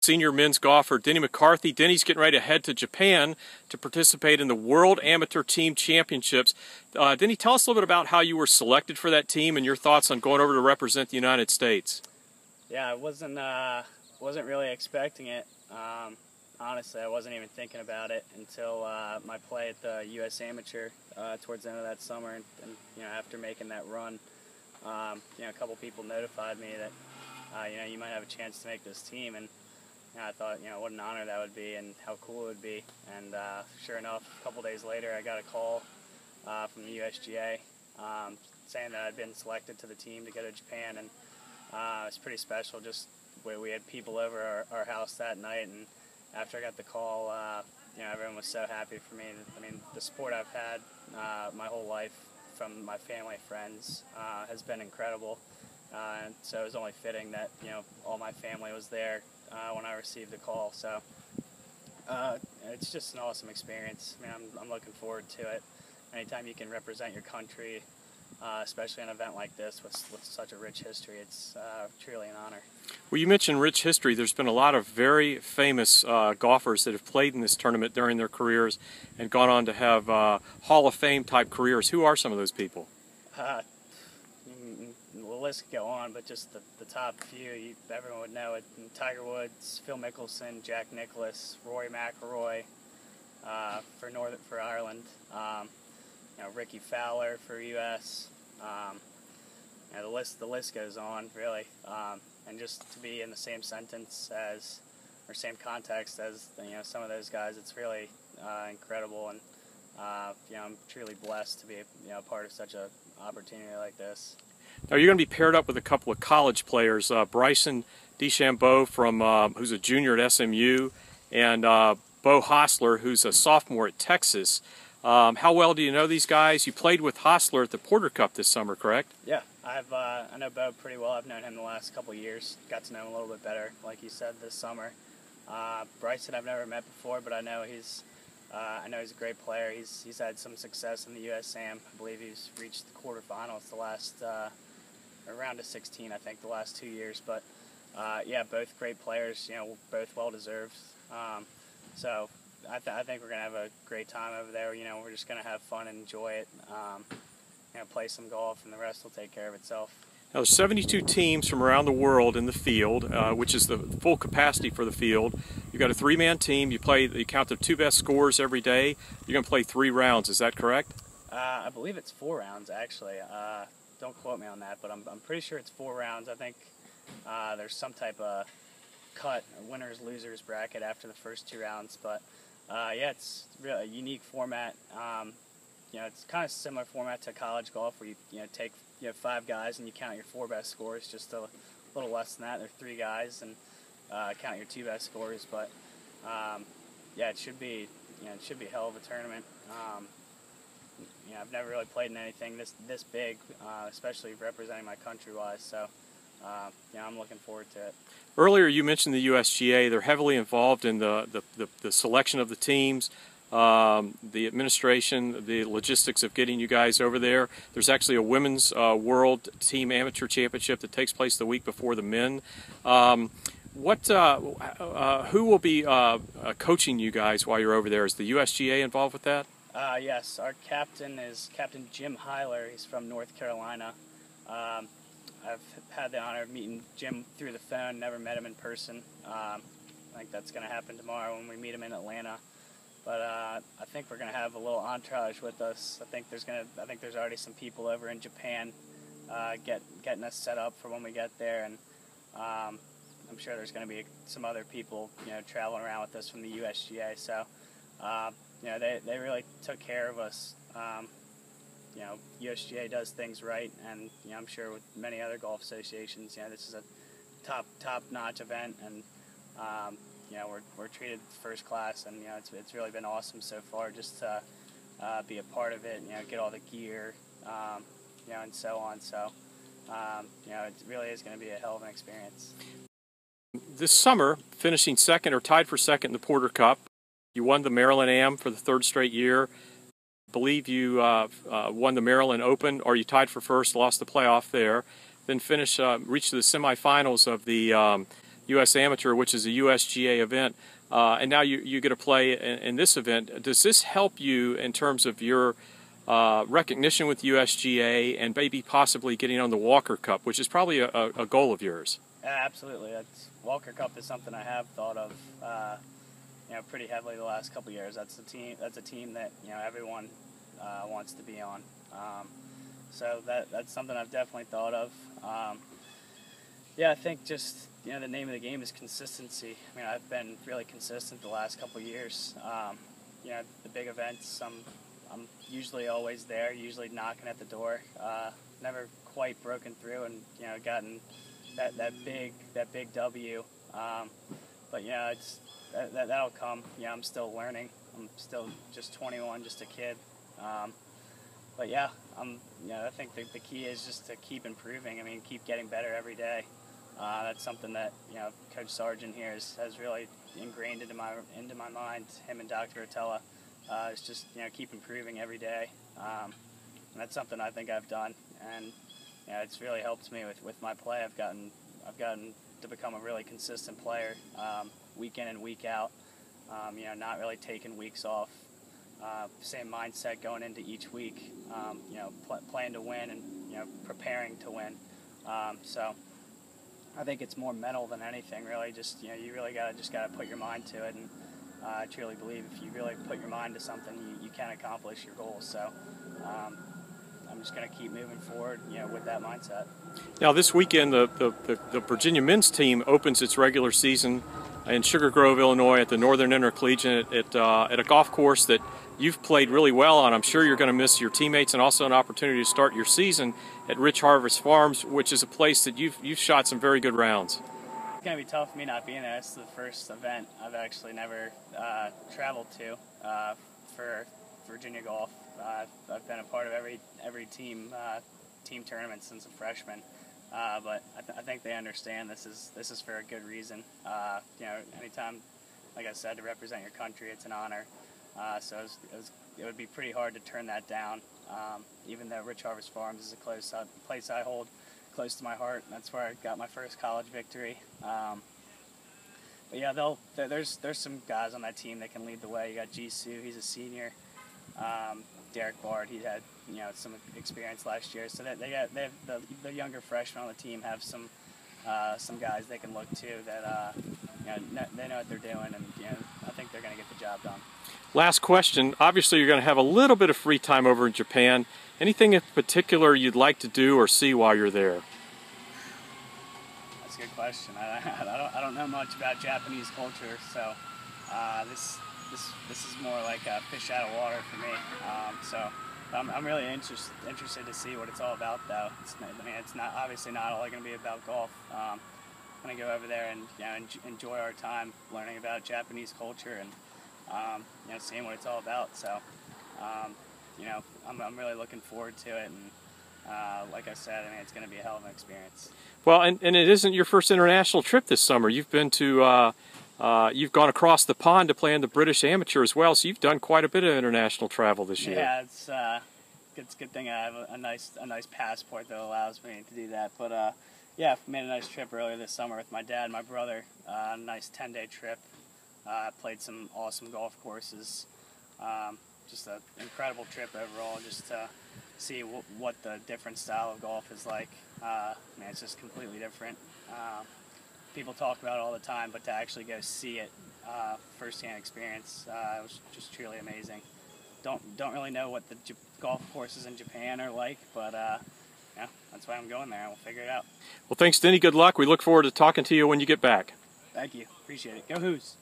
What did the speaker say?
Senior men's golfer Denny McCarthy. Denny's getting ready to head to Japan to participate in the World Amateur Team Championships. Denny, tell us a little bit about how you were selected for that team and your thoughts on going over to represent the United States. Yeah, I wasn't really expecting it. Honestly, I wasn't even thinking about it until my play at the U.S. Amateur towards the end of that summer, and after making that run, a couple people notified me that you might have a chance to make this team, and I thought, what an honor that would be and how cool it would be. And sure enough, a couple days later, I got a call from the USGA saying that I'd been selected to the team to go to Japan, and it was pretty special. Just where we had people over our house that night, and after I got the call, everyone was so happy for me. I mean, the support I've had my whole life from my family, friends, has been incredible. And so it was only fitting that all my family was there when I received the call. So it's just an awesome experience. I mean, I'm looking forward to it. Anytime you can represent your country, especially an event like this with such a rich history, it's truly an honor. Well, you mentioned rich history. There's been a lot of very famous golfers that have played in this tournament during their careers and gone on to have Hall of Fame type careers. Who are some of those people? The list could go on, but just the top few, everyone would know it. Tiger Woods, Phil Mickelson, Jack Nicklaus, Rory McIlroy for Ireland, Ricky Fowler for U.S. The list goes on, really. And just to be in the same sentence same context as some of those guys, it's really incredible, and I'm truly blessed to be a part of such an opportunity like this. Now you're going to be paired up with a couple of college players, Bryson DeChambeau who's a junior at SMU, and Bo Hostler, who's a sophomore at Texas. How well do you know these guys? You played with Hostler at the Porter Cup this summer, correct? Yeah, I know Bo pretty well. I've known him the last couple of years. Got to know him a little bit better, like you said, this summer. Bryson I've never met before, but I know he's a great player. He's had some success in the USAM. I believe he's reached the quarterfinals the last round of 16, I think, the last 2 years. But yeah, both great players. Both well deserved. So I think we're gonna have a great time over there. We're just gonna have fun and enjoy it. Play some golf, and the rest will take care of itself. Now, there's 72 teams from around the world in the field, which is the full capacity for the field. You've got a three-man team. You count the two best scores every day. You're going to play 3 rounds. Is that correct? I believe it's 4 rounds, actually. Don't quote me on that, but I'm pretty sure it's 4 rounds. I think there's some type of cut, winners losers bracket after the first 2 rounds. But yeah, it's really a unique format. It's kind of similar format to college golf, where you take 5 guys and you count your 4 best scores. Just a little less than that. There are 3 guys and count your 2 best scores. But yeah, it should be a hell of a tournament. I've never really played in anything this big, especially representing my country-wise. So I'm looking forward to it. Earlier, you mentioned the USGA. They're heavily involved in the selection of the teams. The administration, the logistics of getting you guys over there. There's actually a women's World Team Amateur Championship that takes place the week before the men. Who will be coaching you guys while you're over there? Is the USGA involved with that? Yes, our captain is Captain Jim Hyler. He's from North Carolina. I've had the honor of meeting Jim through the phone, never met him in person. I think that's going to happen tomorrow when we meet him in Atlanta. But I think we're going to have a little entourage with us. I think there's already some people over in Japan getting us set up for when we get there, and I'm sure there's going to be some other people traveling around with us from the USGA. So they really took care of us. USGA does things right, and I'm sure with many other golf associations, this is a top-notch event, and we're treated first class, and it's really been awesome so far just to be a part of it, get all the gear, and so on. So it really is going to be a hell of an experience. This summer, finishing second or tied for second in the Porter Cup, you won the Maryland Am for the 3rd straight year. I believe you won the Maryland Open, or you tied for first, lost the playoff there. Then reached the semifinals of the U.S. Amateur, which is a USGA event, and now you get to play in this event. Does this help you in terms of your recognition with USGA and maybe possibly getting on the Walker Cup, which is probably a goal of yours? Yeah, absolutely. Walker Cup is something I have thought of, pretty heavily the last couple of years. That's a team that everyone wants to be on. So that's something I've definitely thought of. Yeah, I think just the name of the game is consistency. I mean, I've been really consistent the last couple of years. The big events, I'm usually always there, usually knocking at the door. Never quite broken through and gotten that big W. But that'll come. I'm still learning. I'm still just 21, just a kid. But yeah, I think the key is just to keep improving. I mean, keep getting better every day. That's something that Coach Sargent here has really ingrained into my mind. Him and Dr. Rotella is just keep improving every day. And that's something I think I've done, and it's really helped me with my play. I've gotten to become a really consistent player, week in and week out. Not really taking weeks off. Same mindset going into each week. Playing to win and preparing to win. So I think it's more mental than anything. Really, just you really gotta put your mind to it, and I truly believe if you really put your mind to something, you can accomplish your goals. So I'm just going to keep moving forward, with that mindset. Now this weekend, the Virginia men's team opens its regular season in Sugar Grove, Illinois, at the Northern Intercollegiate at a golf course that you've played really well on. I'm sure you're going to miss your teammates, and also an opportunity to start your season at Rich Harvest Farms, which is a place that you've shot some very good rounds. It's going to be tough for me not being there. It's the first event I've actually never traveled to for Virginia golf. I've been a part of every team tournament since a freshman, but I think they understand this is for a good reason. Anytime, like I said, to represent your country, it's an honor. So it would be pretty hard to turn that down. Even though Rich Harvest Farms is a place I hold close to my heart. That's where I got my first college victory. But yeah, there's some guys on that team that can lead the way. You got Jisoo, he's a senior. Derek Bard, he had some experience last year. So they have the younger freshmen on the team have some guys they can look to that they know what they're doing, and I think they're going to get the job done. Last question. Obviously, you're going to have a little bit of free time over in Japan. Anything in particular you'd like to do or see while you're there? That's a good question. I don't know much about Japanese culture, so this is more like a fish out of water for me. So I'm really interested to see what it's all about, though. It's not obviously not all going to be about golf. I'm going to go over there and enjoy our time learning about Japanese culture and seeing what it's all about. So I'm really looking forward to it, and like I said, it's going to be a hell of an experience. Well, and it isn't your first international trip this summer. You've been to you've gone across the pond to play in the British Amateur as well, so you've done quite a bit of international travel this year. Yeah, it's a good thing I have a nice passport that allows me to do that. But yeah, I made a nice trip earlier this summer with my dad and my brother. A nice 10-day trip. Played some awesome golf courses. Just an incredible trip overall, just to see what the different style of golf is like. It's just completely different. People talk about it all the time, but to actually go see it, firsthand experience, it was just truly amazing. Don't really know what the golf courses in Japan are like, but yeah, that's why I'm going there, and we'll figure it out. Well, thanks, Denny. Good luck. We look forward to talking to you when you get back. Thank you. Appreciate it. Go Hoos!